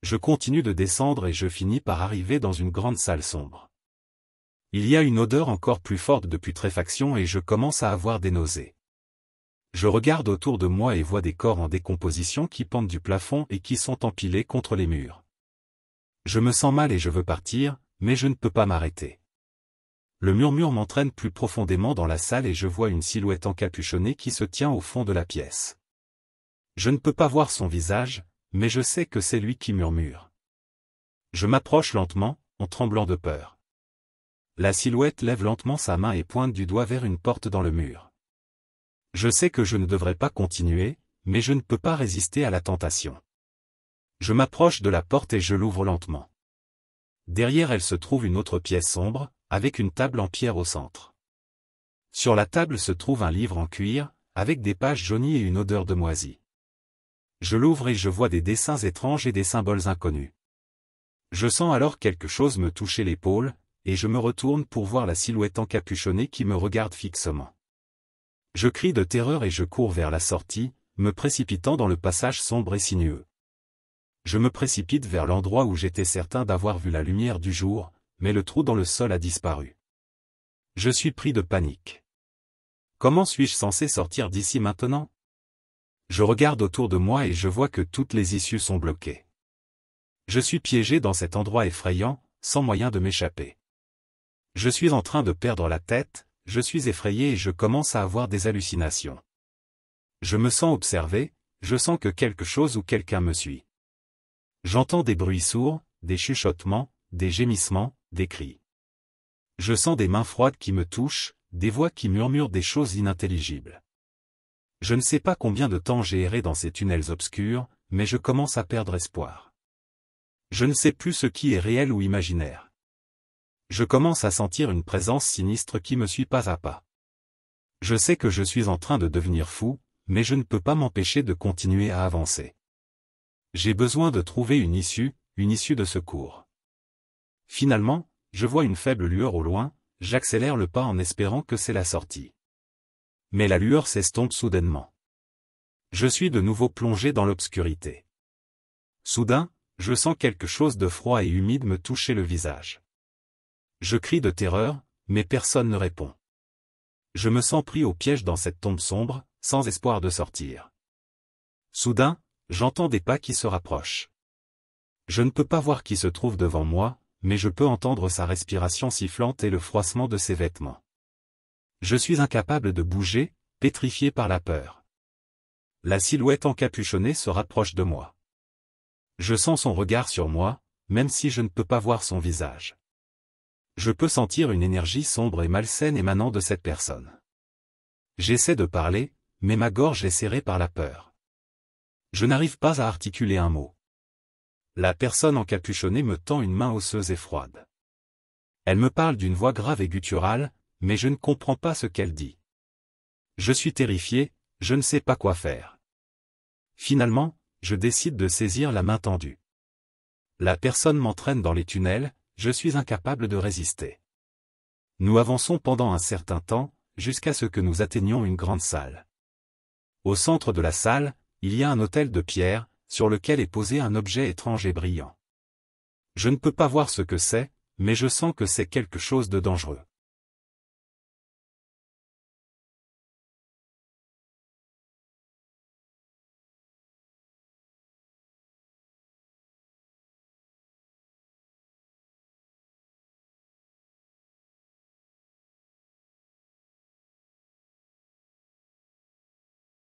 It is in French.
Je continue de descendre et je finis par arriver dans une grande salle sombre. Il y a une odeur encore plus forte de putréfaction et je commence à avoir des nausées. Je regarde autour de moi et vois des corps en décomposition qui pendent du plafond et qui sont empilés contre les murs. Je me sens mal et je veux partir, mais je ne peux pas m'arrêter. Le murmure m'entraîne plus profondément dans la salle et je vois une silhouette encapuchonnée qui se tient au fond de la pièce. Je ne peux pas voir son visage, mais je sais que c'est lui qui murmure. Je m'approche lentement, en tremblant de peur. La silhouette lève lentement sa main et pointe du doigt vers une porte dans le mur. Je sais que je ne devrais pas continuer, mais je ne peux pas résister à la tentation. Je m'approche de la porte et je l'ouvre lentement. Derrière elle se trouve une autre pièce sombre, avec une table en pierre au centre. Sur la table se trouve un livre en cuir, avec des pages jaunies et une odeur de moisi. Je l'ouvre et je vois des dessins étranges et des symboles inconnus. Je sens alors quelque chose me toucher l'épaule, et je me retourne pour voir la silhouette encapuchonnée qui me regarde fixement. Je crie de terreur et je cours vers la sortie, me précipitant dans le passage sombre et sinueux. Je me précipite vers l'endroit où j'étais certain d'avoir vu la lumière du jour, mais le trou dans le sol a disparu. Je suis pris de panique. Comment suis-je censé sortir d'ici maintenant? Je regarde autour de moi et je vois que toutes les issues sont bloquées. Je suis piégé dans cet endroit effrayant, sans moyen de m'échapper. Je suis en train de perdre la tête, je suis effrayé et je commence à avoir des hallucinations. Je me sens observé, je sens que quelque chose ou quelqu'un me suit. J'entends des bruits sourds, des chuchotements, des gémissements, des cris. Je sens des mains froides qui me touchent, des voix qui murmurent des choses inintelligibles. Je ne sais pas combien de temps j'ai erré dans ces tunnels obscurs, mais je commence à perdre espoir. Je ne sais plus ce qui est réel ou imaginaire. Je commence à sentir une présence sinistre qui me suit pas à pas. Je sais que je suis en train de devenir fou, mais je ne peux pas m'empêcher de continuer à avancer. J'ai besoin de trouver une issue de secours. Finalement, je vois une faible lueur au loin, j'accélère le pas en espérant que c'est la sortie. Mais la lueur s'estompe soudainement. Je suis de nouveau plongé dans l'obscurité. Soudain, je sens quelque chose de froid et humide me toucher le visage. Je crie de terreur, mais personne ne répond. Je me sens pris au piège dans cette tombe sombre, sans espoir de sortir. Soudain, j'entends des pas qui se rapprochent. Je ne peux pas voir qui se trouve devant moi, mais je peux entendre sa respiration sifflante et le froissement de ses vêtements. Je suis incapable de bouger, pétrifié par la peur. La silhouette encapuchonnée se rapproche de moi. Je sens son regard sur moi, même si je ne peux pas voir son visage. Je peux sentir une énergie sombre et malsaine émanant de cette personne. J'essaie de parler, mais ma gorge est serrée par la peur. Je n'arrive pas à articuler un mot. La personne encapuchonnée me tend une main osseuse et froide. Elle me parle d'une voix grave et gutturale, mais je ne comprends pas ce qu'elle dit. Je suis terrifié, je ne sais pas quoi faire. Finalement, je décide de saisir la main tendue. La personne m'entraîne dans les tunnels, je suis incapable de résister. Nous avançons pendant un certain temps, jusqu'à ce que nous atteignions une grande salle. Au centre de la salle, il y a un autel de pierre, sur lequel est posé un objet étrange et brillant. Je ne peux pas voir ce que c'est, mais je sens que c'est quelque chose de dangereux.